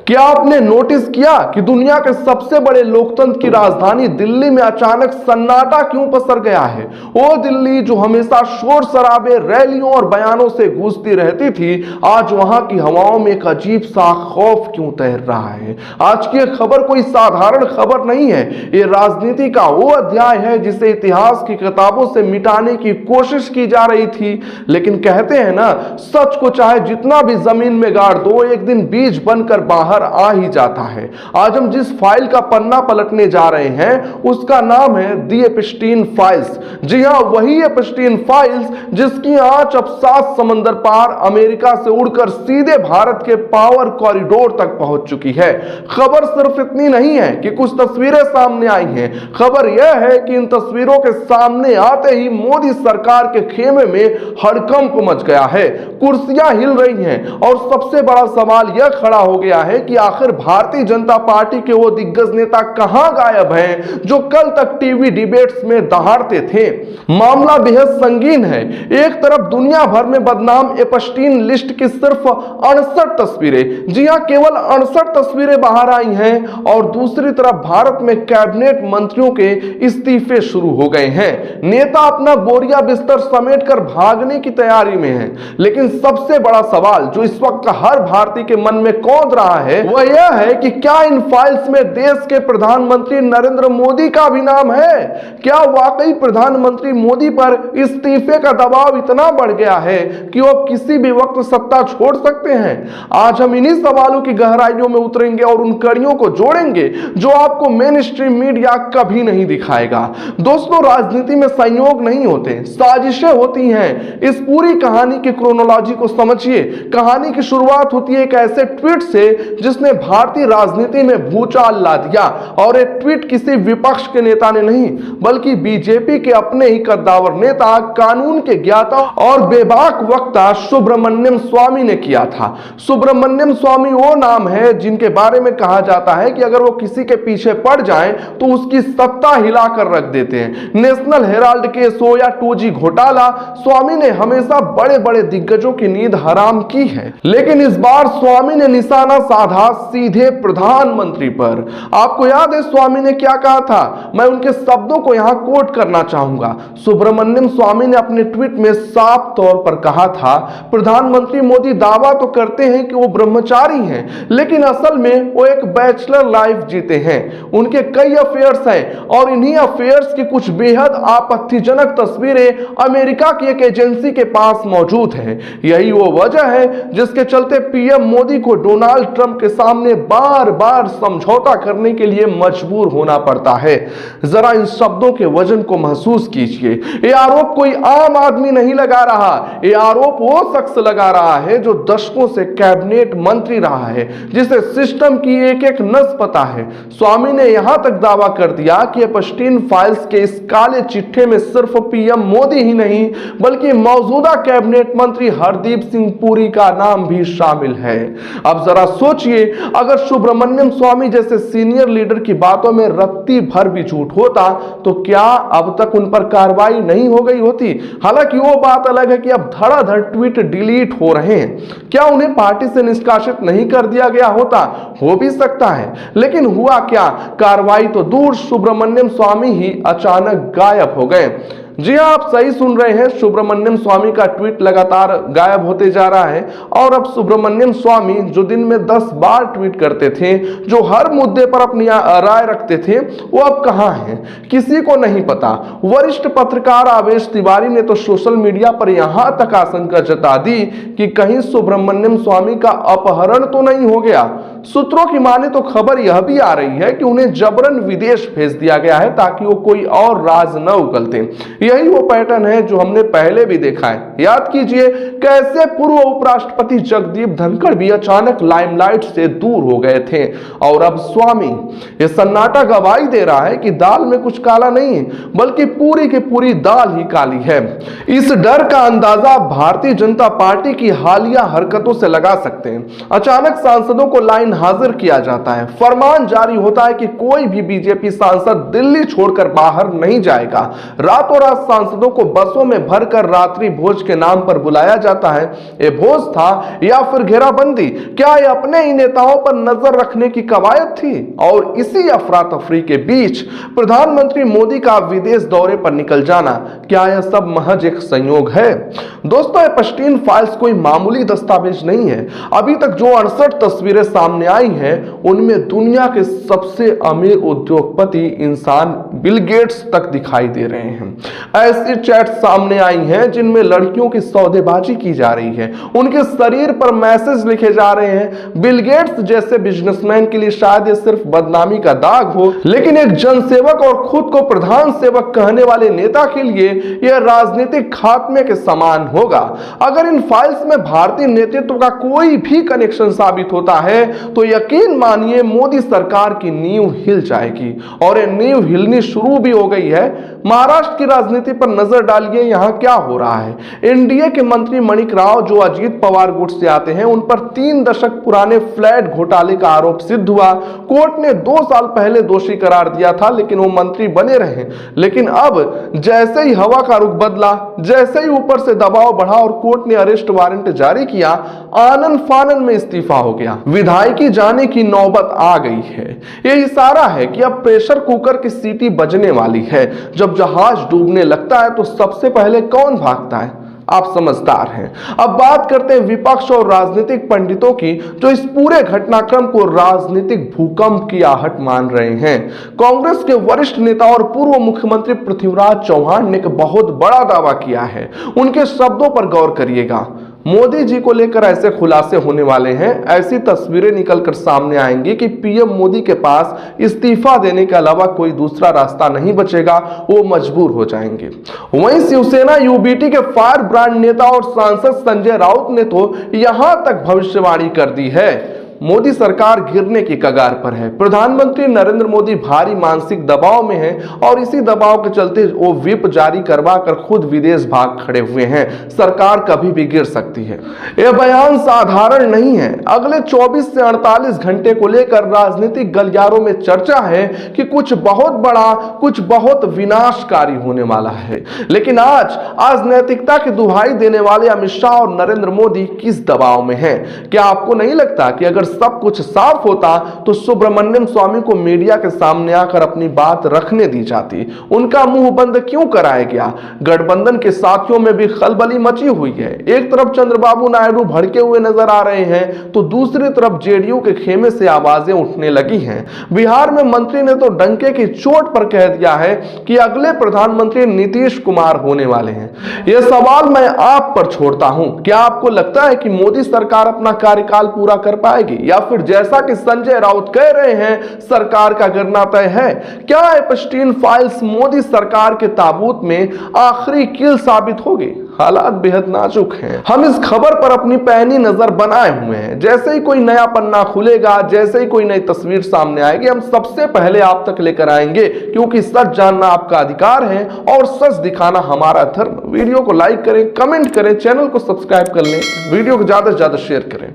क्या आपने नोटिस किया कि दुनिया के सबसे बड़े लोकतंत्र की राजधानी दिल्ली में अचानक सन्नाटा क्यों पसर गया है? वो दिल्ली जो हमेशा शोर शराबे, रैलियों और बयानों से गूंजती रहती थी, आज वहां की हवाओं में एक अजीब सा खौफ क्यों तैर रहा है? आज की खबर कोई साधारण खबर नहीं है। ये राजनीति का वो अध्याय है जिसे इतिहास की किताबों से मिटाने की कोशिश की जा रही थी। लेकिन कहते हैं ना, सच को चाहे जितना भी जमीन में गाड़ दो, एक दिन बीज बनकर बाहर आ ही जाता है। आज हम जिस फाइल का पन्ना पलटने जा रहे हैं उसका नाम है दी एप्स्टीन फाइल्स। जी हां, वही एप्स्टीन फाइल्स जिसकी आंच अब 7 समंदर पार अमेरिका से उड़कर सीधे भारत के पावर कॉरिडोर तक पहुंच चुकी है। खबर सिर्फ इतनी नहीं है कि कुछ तस्वीरें सामने आई हैं, खबर यह है कि इन तस्वीरों के सामने आते ही मोदी सरकार के खेमे में हड़कंप मच गया है, कुर्सियां हिल रही हैं और सबसे बड़ा सवाल यह खड़ा हो गया है कि आखिर भारतीय जनता पार्टी के वो दिग्गज नेता कहां गायब हैं जो कल तक टीवी डिबेट्स में दहाड़ते थे। मामला बेहद संगीन है। एक तरफ दुनिया भर में बदनाम एप्स्टीन लिस्ट की सिर्फ 68 तस्वीरें, जी हां, केवल 68 तस्वीरें बाहर आई हैं, और दूसरी तरफ भारत में कैबिनेट मंत्रियों के इस्तीफे शुरू हो गए हैं। नेता अपना बोरिया बिस्तर समेटकर भागने की तैयारी में हैं। लेकिन सबसे बड़ा सवाल जो इस वक्त हर भारतीय के मन में कौंध रहा है वह यह है कि क्या इन फाइल्स में देश के प्रधानमंत्री नरेंद्र मोदी का भी नाम है? क्या वाकई प्रधानमंत्री मोदी पर इस्तीफे का दबाव इतना बढ़ गया है कि वो अब किसी भी वक्त सत्ता छोड़ सकते हैं? आज हम इन्हीं सवालों की गहराइयों में उतरेंगे और उन कड़ियों को जोड़ेंगे जो आपको मेन स्ट्रीम मीडिया कभी नहीं दिखाएगा। दोस्तों, राजनीति में संयोग नहीं होते, साजिशें होती हैं। इस पूरी कहानी की क्रोनोलॉजी को समझिए। कहानी की शुरुआत होती है एक ऐसे ट्वीट से जिसने भारतीय राजनीति में भूचाल ला दिया, और एक ट्वीट किसी विपक्ष के नेता ने नहीं बल्कि बीजेपी के अपने ही कद्दावर नेता, कानून के ज्ञाता और बेबाक वक्ता सुब्रमण्यम स्वामी ने किया था। सुब्रमण्यम स्वामी वो नाम है जिनके बारे में कहा जाता है कि अगर वो किसी के पीछे पड़ जाएं तो उसकी सत्ता हिलाकर रख देते हैं। नेशनल हेराल्ड केस हो या 2G घोटाला, स्वामी ने हमेशा बड़े बड़े दिग्गजों की नींद हराम की है। लेकिन इस बार स्वामी ने निशाना साधा सीधे प्रधानमंत्री पर। आपको याद है स्वामी ने क्या कहा था? मैं उनके शब्दों को यहां कोट करना चाहूंगा। सुब्रमण्यम स्वामी ने अपने ट्वीट में साफ तौर पर कहा था, प्रधानमंत्री मोदी दावा तो करते हैं कि वो ब्रह्मचारी हैं, लेकिन असल में वो एक बैचलर लाइफ जीते हैं। उनके कई अफेयर्स हैं और इन्हीं अफेयर्स की कुछ बेहद आपत्तिजनक तस्वीरें अमेरिका की एक एजेंसी के पास मौजूद है। यही वो वजह है जिसके चलते पीएम मोदी को डोनाल्ड ट्रंप के सामने बार बार समझौता करने के लिए मजबूर होना पड़ता है। जरा इन शब्दों के वजन को महसूस कीजिए। ये आरोप कोई आम आदमी नहीं लगा रहा, ये आरोप वो शख्स लगा रहा है जो दशकों से कैबिनेट मंत्री रहा है, जिसे सिस्टम की एक एक नस पता है। स्वामी ने यहां तक दावा कर दिया कि एप्स्टीन फाइल्स के इस काले चिट्ठे में सिर्फ पीएम मोदी ही नहीं बल्कि मौजूदा कैबिनेट मंत्री हरदीप सिंह पुरी का नाम भी शामिल है। अब जरा सोचिए, अगर सुब्रमण्यम स्वामी जैसे सीनियर लीडर की बातों में रत्ती भर भी झूठ होता तो क्या अब तक उन पर कार्रवाई नहीं हो गई होती? हालांकि वो बात अलग है कि अब धड़ाधड़ ट्वीट डिलीट हो रहे हैं। क्या उन्हें पार्टी से निष्कासित नहीं कर दिया गया होता? हो भी सकता है, लेकिन हुआ क्या? कार्रवाई तो दूर, सुब्रमण्यम स्वामी ही अचानक गायब हो गए। जी हां, आप सही सुन रहे हैं, सुब्रमण्यम स्वामी का ट्वीट लगातार गायब होते जा रहा है। और अब सुब्रमण्यम स्वामी जो दिन में 10 बार ट्वीट करते थे, जो हर मुद्दे पर अपनी राय रखते थे, वो अब कहां हैं किसी को नहीं पता। वरिष्ठ पत्रकार आवेश तिवारी ने तो सोशल मीडिया पर यहां तक आशंका जता दी कि कहीं सुब्रमण्यम स्वामी का अपहरण तो नहीं हो गया। सूत्रों की माने तो खबर यह भी आ रही है कि उन्हें जबरन विदेश भेज दिया गया है ताकि वो कोई और राज न उगलते। यही वो पैटर्न है जो हमने पहले भी देखा है। याद कीजिए कैसे पूर्व उपराष्ट्रपति जगदीप धनखड़ भी अचानक लाइमलाइट से दूर हो गए थे, और अब स्वामी। ये सन्नाटा गवाही दे रहा है कि दाल में कुछ काला नहीं बल्कि पूरी की पूरी दाल ही काली है। इस डर का अंदाजा भारतीय जनता पार्टी की हालिया हरकतों से लगा सकते हैं। अचानक सांसदों को लाइन हाजिर किया जाता है। फरमान जारी होता है कि कोई भी बीजेपी सांसद दिल्ली छोड़कर बाहर नहीं जाएगा। रातों रात सांसदों को बसों में भरकर रात्रि भोज के नाम पर बुलाया जाता है। ये भोज था या फिर घेराबंदी? क्या ये अपने ही नेताओं पर नजर रखने की कवायद थी? और इसी अफरा तफरी के बीच प्रधानमंत्री मोदी का विदेश दौरे पर निकल जाना, क्या यह सब महज एक संयोग है? दोस्तों, एप्स्टीन फाइल्स कोई मामूली दस्तावेज नहीं है। अभी तक जो 68 तस्वीरें सामने आई हैं, उनमें दुनिया के सबसे अमीर उद्योगपति इंसान बिल गेट्स तक दिखाई दे रहे हैं। ऐसी चैट सामने आई हैं जिनमें लड़कियों की सौदेबाजी की जा रही है, उनके शरीर पर मैसेज लिखे जा रहे हैं। बिल गेट्स जैसे बिजनेसमैन के लिए शायद ये सिर्फ बदनामी का दाग हो, लेकिन एक जनसेवक और खुद को प्रधान सेवक कहने वाले नेता के लिए यह राजनीतिक खात्मे के समान होगा। अगर इन फाइल्स में भारतीय नेतृत्व का कोई भी कनेक्शन साबित होता है तो यकीन मानिए मोदी सरकार की नींव हिल जाएगी, और ये नींव हिलनी शुरू भी हो गई है। महाराष्ट्र की राजनीति पर नजर डालिए, यहां क्या हो रहा है। एनडीए के मंत्री माणिक राव, जो अजीत पवार गुट से आते हैं, उन पर 3 दशक पुराने फ्लैट घोटाले का आरोप सिद्ध हुआ। कोर्ट ने 2 साल पहले दोषी करार दिया था, लेकिन वो मंत्री बने रहे। लेकिन अब जैसे ही हवा का रुख बदला, जैसे ही ऊपर से दबाव बढ़ा और कोर्ट ने अरेस्ट वारंट जारी किया, आनन फानन में इस्तीफा हो गया। विधायकी जाने की नौबत आ गई है। यह इशारा है कि अब प्रेशर कुकर की सीटी बजने वाली है। जब जहाज डूबने लगता है तो सबसे पहले कौन भागता है? आप समझदार हैं। अब बात करते हैं विपक्ष और राजनीतिक पंडितों की, जो इस पूरे घटनाक्रम को राजनीतिक भूकंप की आहट मान रहे हैं। कांग्रेस के वरिष्ठ नेता और पूर्व मुख्यमंत्री पृथ्वीराज चौहान ने एक बहुत बड़ा दावा किया है। उनके शब्दों पर गौर करिएगा। मोदी जी को लेकर ऐसे खुलासे होने वाले हैं, ऐसी तस्वीरें निकलकर सामने आएंगी कि पीएम मोदी के पास इस्तीफा देने के अलावा कोई दूसरा रास्ता नहीं बचेगा, वो मजबूर हो जाएंगे। वहीं शिवसेना यूबीटी के फायर ब्रांड नेता और सांसद संजय राउत ने तो यहां तक भविष्यवाणी कर दी है, मोदी सरकार गिरने की कगार पर है। प्रधानमंत्री नरेंद्र मोदी भारी मानसिक दबाव में हैं और इसी दबाव के चलते वो व्हिप जारी करवा कर खुद विदेश भाग खड़े हुए हैं। सरकार कभी भी गिर सकती है। यह बयान साधारण नहीं है। अगले 24 से 48 घंटे को लेकर राजनीतिक गलियारों में चर्चा है कि कुछ बहुत बड़ा, कुछ बहुत विनाशकारी होने वाला है। लेकिन आज नैतिकता की दुहाई देने वाले अमित शाह और नरेंद्र मोदी किस दबाव में हैं? क्या आपको नहीं लगता कि अगर सब कुछ साफ होता तो सुब्रमण्यम स्वामी को मीडिया के सामने आकर अपनी बात रखने दी जाती? उनका मुंह बंद क्यों कराया गया? गठबंधन के साथियों में भी खलबली मची हुई है। एक तरफ चंद्रबाबू नायडू भड़के हुए नजर आ रहे हैं तो दूसरी तरफ जेडीयू के खेमे से आवाजें उठने लगी हैं। बिहार में मंत्री ने तो डंके की चोट पर कह दिया है कि अगले प्रधानमंत्री नीतीश कुमार होने वाले हैं। यह सवाल मैं आप पर छोड़ता हूं, क्या आपको लगता है कि मोदी सरकार अपना कार्यकाल पूरा कर पाएगी, या फिर जैसा कि संजय राउत कह रहे हैं सरकार का गिरना तय है? क्या एप्स्टीन फाइल्स मोदी सरकार के ताबूत में आखिरी कील साबित होगी? हालात बेहद नाजुक हैं। हम इस खबर पर अपनी पैनी नजर बनाए हुए हैं। जैसे ही कोई नया पन्ना खुलेगा, जैसे ही कोई नई तस्वीर सामने आएगी, हम सबसे पहले आप तक लेकर आएंगे, क्योंकि सच जानना आपका अधिकार है और सच दिखाना हमारा धर्म। वीडियो को लाइक करें, कमेंट करें, चैनल को सब्सक्राइब कर लें, वीडियो को ज्यादा से ज्यादा शेयर करें।